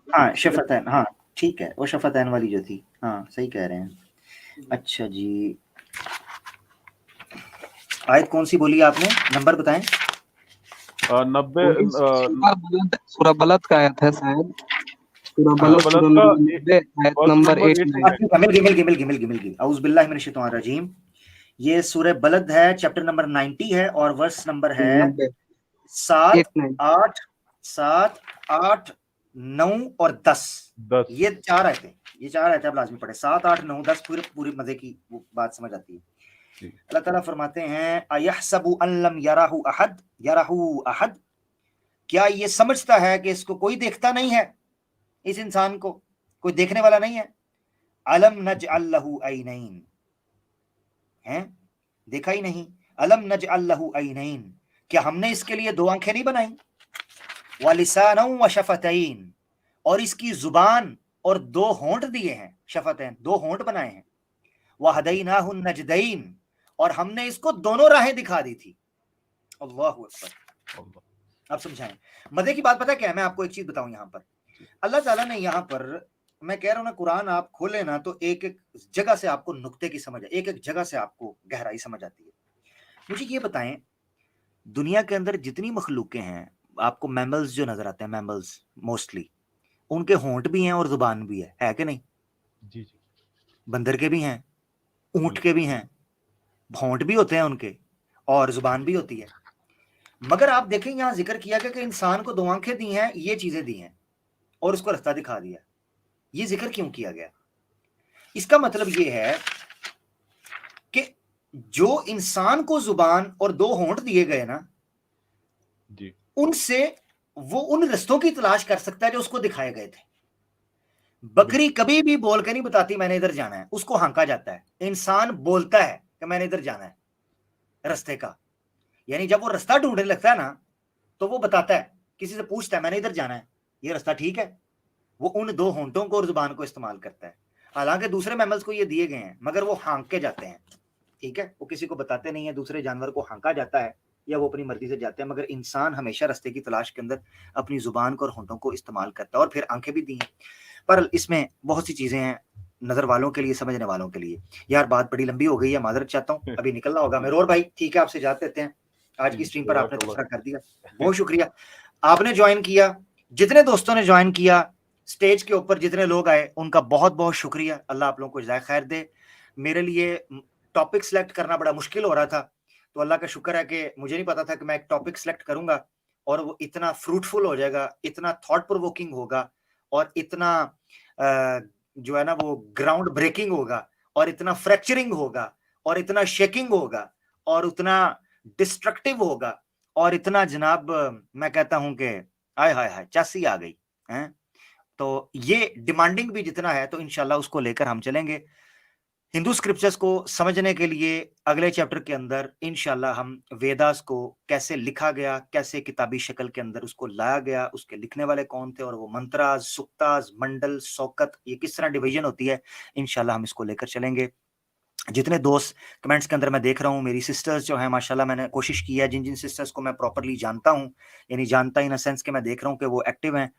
हाँ, शफतैन, हाँ ठीक है, वो शफतैन वाली जो थी, हाँ सही कह रहे हैं। अच्छा जी, आयत कौन सी बोली आपने, नंबर बताएं? 90 सूरा बलद का आयत है शायद, सूरा बलद सूरा नंबर 90 आयत नंबर 8। मिल गई। औज़ु बिल्लाहि मिनश शैतानिर रजीम। ये सूरह बलद है, चैप्टर नंबर 90 है, और वर्स नंबर है 7, 8, 9 और 10। ये 4 आयतें, ये 4 आयतें आप लाजमी पढ़े। 7, 8, 9, 10 पूरी मजे की वो बात समझ आती है। अल्लाह ताला फरमाते हैं अयहसबु अन लम यराहु अहद, क्या ये समझता है कि इसको कोई देखता नहीं है? इस इंसान को कोई देखने वाला नहीं है। अलम नजअल लहु ऐनैन, हैं, देखा ही नहीं। अलम नजअल लहु ऐनैन, क्या हमने इसके लिए 2 आंखें नहीं बनाई? व लिसानन व शफतैन, और इसकी जुबान और 2 होंठ दिए हैं। शफतैन, 2 होंठ बनाए हैं। व हदैनाहु नजदैन, और हमने इसको दोनों राहें दिखा दी थी। अल्लाहु अकबर। आप समझाएं, मजे की बात पता क्या है? मैं आपको एक चीज बताऊं, यहाँ पर अल्लाह ताला ने, यहाँ पर मैं कह रहा हूं ना, कुरान आप खोले ना तो एक एक जगह से आपको नुक्ते की समझ है, एक एक जगह से आपको गहराई समझ आती है। मुझे ये बताएं, दुनिया के अंदर जितनी मखलूकें हैं, आपको मैमल्स जो नजर आते हैं, मैमल्स मोस्टली, उनके होंठ भी हैं और जुबान भी है कि नहीं? जी जी, बंदर के भी हैं, ऊंट के भी हैं, होंठ भी होते हैं उनके, और जुबान भी होती है। मगर आप देखें, यहां जिक्र किया गया कि इंसान को 2 आंखें दी हैं, ये चीजें दी हैं, और उसको रास्ता दिखा दिया। ये जिक्र क्यों किया गया? इसका मतलब ये है कि जो इंसान को जुबान और 2 होंठ दिए गए ना जी, उनसे वो उन रास्तों की तलाश कर सकता है जो उसको दिखाए गए थे। बकरी कभी भी बोल के नहीं बताती मैंने इधर जाना है, उसको हांका जाता है। इंसान बोलता है कि मैंने इधर जाना है रास्ते का, यानी जब वो रास्ता ढूंढने लगता है ना तो वो बताता है, किसी से पूछता है मैंने इधर जाना है, ये रास्ता ठीक है। वो उन दो होंठों को और जुबान को इस्तेमाल करता है। हालांकि दूसरे मैमल्स को ये दिए गए हैं, मगर वो हांक के जाते हैं, ठीक है, वो किसी को बताते नहीं है। दूसरे जानवर को हांका जाता है या वो अपनी मर्जी से जाते हैं, मगर इंसान हमेशा रास्ते की तलाश के अंदर अपनी जुबान को और होंठों को इस्तेमाल करता है, और फिर आंखें भी दी हैं। पर इसमें बहुत सी चीजें हैं नजर वालों के लिए, समझने वालों के लिए। यार बात बड़ी लंबी हो गई है, माजरत चाहता हूँ, अभी निकलना होगा मेरे। और भाई ठीक है, आपसे इजाजत देते हैं। आज की स्ट्रीम पर आपने तबसरा कर दिया, बहुत शुक्रिया। आपने ज्वाइन किया, जितने दोस्तों ने ज्वाइन किया, स्टेज के ऊपर जितने लोग आए, उनका बहुत बहुत शुक्रिया। अल्लाह आप लोगों को जज़ाए खैर दे। मेरे लिए टॉपिक सिलेक्ट करना बड़ा मुश्किल हो रहा था, तो अल्लाह का शुक्र है कि मुझे नहीं पता था कि मैं एक टॉपिक सिलेक्ट करूंगा और वो इतना फ्रूटफुल हो जाएगा, इतना थॉट प्रोवोकिंग होगा, और इतना जो है ना वो ग्राउंड ब्रेकिंग होगा, और इतना फ्रैक्चरिंग होगा, और इतना शेकिंग होगा, और उतना डिस्ट्रक्टिव होगा, और इतना जनाब मैं कहता हूं कि आय हाय हाय चासी आ गई है। तो ये डिमांडिंग भी जितना है, तो इंशाल्लाह उसको लेकर हम चलेंगे। हिंदू स्क्रिप्चर्स को समझने के लिए अगले चैप्टर के अंदर इंशाल्लाह हम वेदास को कैसे लिखा गया, कैसे किताबी शक्ल के अंदर उसको लाया गया, उसके लिखने वाले कौन थे, और वो मंत्राज, सुक्ताज, मंडल, शौकत, ये किस तरह डिवीजन होती है, इंशाल्लाह हम इसको लेकर चलेंगे। जितने दोस्त कमेंट्स के अंदर मैं देख रहा हूँ, मेरी सिस्टर्स जो है माशाल्लाह, मैंने कोशिश की है, जिन जिन सिस्टर्स को मैं प्रॉपरली जानता हूँ, यानी जानता इन अ सेंस कि मैं देख रहा हूँ कि वो एक्टिव हैं,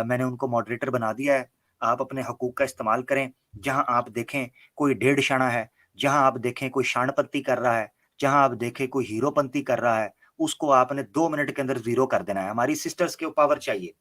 मैंने उनको मॉडरेटर बना दिया है। आप अपने हकूक का इस्तेमाल करें। जहां आप देखें कोई डेढ़ शाना है, जहां आप देखें कोई शानपंती कर रहा है, जहां आप देखें कोई हीरोपंती कर रहा है, उसको आपने 2 मिनट के अंदर जीरो कर देना है। हमारी सिस्टर्स के पावर चाहिए,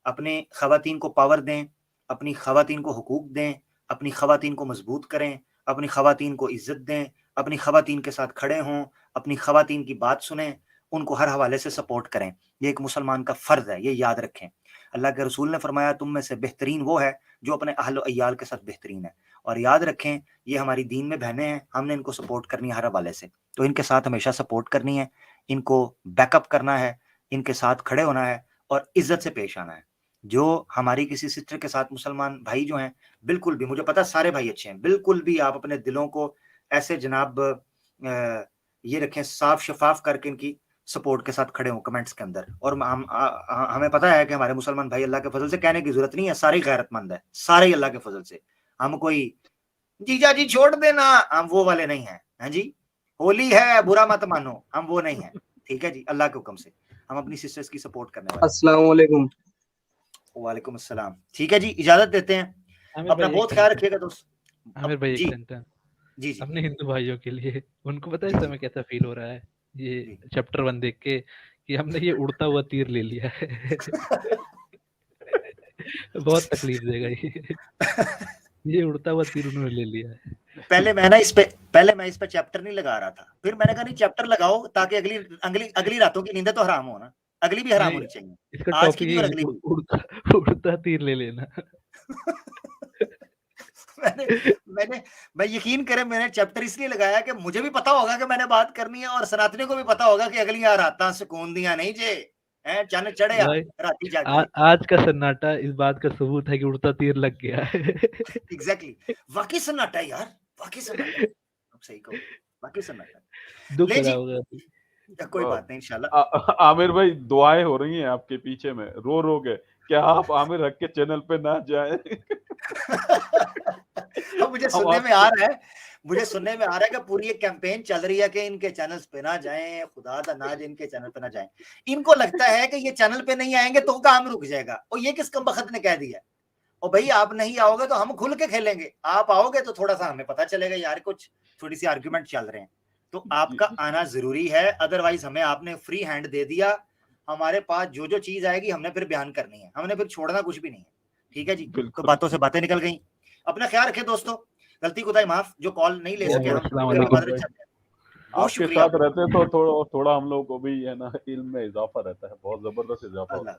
अपने खवातीन को पावर दें, अपनी खवातीन को हुकूक दें, अपनी खवातीन को मजबूत करें, अपनी खवातीन को इज्जत दें, अपनी खवातीन के साथ खड़े हों, अपनी खवातीन की बात सुनें, उनको हर हवाले से सपोर्ट करें। ये एक मुसलमान का फर्ज है, ये याद रखें। अल्लाह के रसूल ने फरमाया तुम में से बेहतरीन वो है जो अपने अहल अय्याल के साथ बेहतरीन है। और याद रखें ये हमारी दीन में बहनें हैं, हमने इनको सपोर्ट करनी है हर हवाले से, तो इनके साथ हमेशा सपोर्ट करनी है, इनको बैकअप करना है, इनके साथ खड़े होना है और इज्जत से पेश आना है। जो हमारी किसी सिस्टर के साथ मुसलमान भाई जो हैं, बिल्कुल भी, मुझे पता सारे भाई अच्छे हैं, बिल्कुल भी आप अपने दिलों को ऐसे जनाब ये रखें साफ शफाफ करके इनकी सपोर्ट के साथ खड़े हों कमेंट्स के अंदर। और हमें पता है कि हमारे मुसलमान भाई अल्लाह के फजल से, कहने की जरूरत नहीं है, सारे गैरतमंद है, सारे अल्लाह के फजल से। हम कोई जीजा जी छोड़ देना, हम वो वाले नहीं है, हैं जी, होली है बुरा मत मानो, हम वो नहीं है, ठीक है जी। अल्लाह के हुक्म से हम अपनी सिस्टर्स की सपोर्ट करने वाले। अस्सलाम वालेकुम। वालेकुम अस्सलाम। ठीक है जी, इजाजत देते हैं, अपना बहुत ख्याल रखिएगा दोस्त। आमिर भाई एक सेंटेंस जी जी अपने हिंदू भाइयों के लिए, उनको पता है इस समय कैसा फील हो रहा है ये चैप्टर 1 देख के कि हमने ये उड़ता हुआ तीर ले लिया है। बहुत तकलीफ देगा ये उड़ता हुआ तीर उन्होंने ले लिया है। पहले मैं इस पे चैप्टर नहीं लगा रहा था, फिर मैंने कहा नहीं चैप्टर लगाओ ताकि अगली रातों की नींदें तो हराम हो ना, अगली भी हराम होनी चाहिए, इसका आज की भी और अगली भी। उड़ता तीर ले लेना। मैं यकीन करें मैंने चैप्टर इसलिए लगाया कि मुझे भी पता होगा कि मैंने बात करनी है और सनातनी को भी पता होगा कि अगली रातां सुकून दिया नहीं जे हैं, चन्न चढ़े राती जाके। आज का सन्नाटा इस बात का सबूत है कि उड़ता तीर लग गया है। एग्जैक्टली, वाकई सन्नाटा यार, वाकई सन्नाटा, अब सही कहो, वाकई सन्नाटा। दुख ले जी, होगा। कोई बात नहीं इंशाल्लाह। आमिर भाई दुआएं हो रही हैं आपके पीछे में रो रो के, क्या आप आमिर हक के चैनल पे ना जाएं? अब मुझे सुनने में आ रहा है कि पूरी एक कैंपेन चल रही है कि इनके चैनल्स पे ना जाएं, खुदा दा ना इनके चैनल पे ना जाएं। इनको लगता है कि ये चैनल पे नहीं आएंगे तो काम रुक जाएगा, और ये किस कमबख्त ने कह दिया? और भाई आप नहीं आओगे तो हम खुल के खेलेंगे, आप आओगे तो थोड़ा सा हमें पता चलेगा यार कुछ थोड़ी सी आर्ग्यूमेंट चल रहे हैं, तो आपका आना जरूरी है। अदरवाइज हमें आपने फ्री हैंड दे दिया, हमारे पास जो जो चीज आएगी हमने फिर बयान करनी है, हमने फिर छोड़ना कुछ भी नहीं है, ठीक है जी। तो बातों से बातें निकल गई, अपना ख्याल रखें दोस्तों, गलती कोताही माफ, जो कॉल नहीं ले सके आपके साथ रहते तो थोड़ा हम लोग को भी है ना इल्म में इजाफा रहता है, बहुत जबरदस्त इजाफा होता है।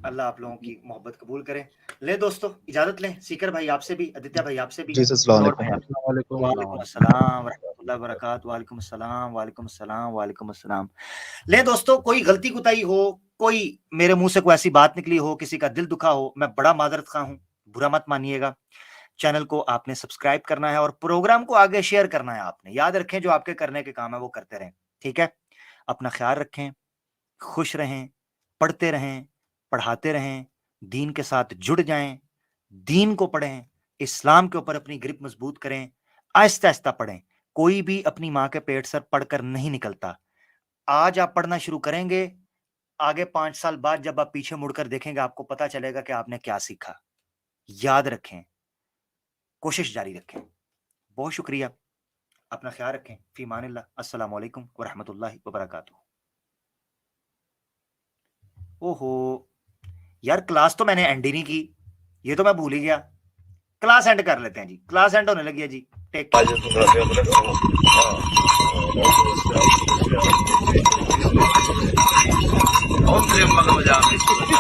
अल्लाह आप लोगों की मोहब्बत कबूल करे। ले दोस्तों इजाजत लें, सीकर भाई आपसे भी, आदित्य भाई आपसे भी, वालेकुम अस्सलाम रहमतुल्लाहि व बरकातहू, वालेकुम अस्सलाम, वालेकुम अस्सलाम, वालेकुम अस्सलाम। ले दोस्तों, कोई गलती कुताही हो, कोई मेरे मुंह से कोई ऐसी बात निकली हो, किसी का दिल दुखा हो, मैं बड़ा माजरत खा हूं, बुरा मत मानिएगा। चैनल को आपने सब्सक्राइब करना है और प्रोग्राम को आगे शेयर करना है। आपने याद रखें, जो आपके करने के काम है वो करते रहें, ठीक है। अपना ख्याल रखें, खुश रहें, पढ़ते रहें, पढ़ाते रहें, दीन के साथ जुड़ जाएं, दीन को पढ़ें, इस्लाम के ऊपर अपनी ग्रिप मजबूत करें, आहिस्ता आहिस्ता पढ़ें। कोई भी अपनी माँ के पेट से पढ़कर नहीं निकलता। आज आप पढ़ना शुरू करेंगे, आगे 5 साल बाद जब आप पीछे मुड़कर देखेंगे, आपको पता चलेगा कि आपने क्या सीखा। याद रखें, कोशिश जारी रखें। बहुत शुक्रिया, अपना ख्याल रखें। फी मानिल्लाह, अस्सलाम वालेकुम व रहमतुल्लाहि व बरकातुहू। ओहो यार, क्लास तो मैंने एंड ही नहीं की, ये तो मैं भूल ही गया। क्लास एंड कर लेते हैं जी, क्लास एंड होने लगी है जी। Take care.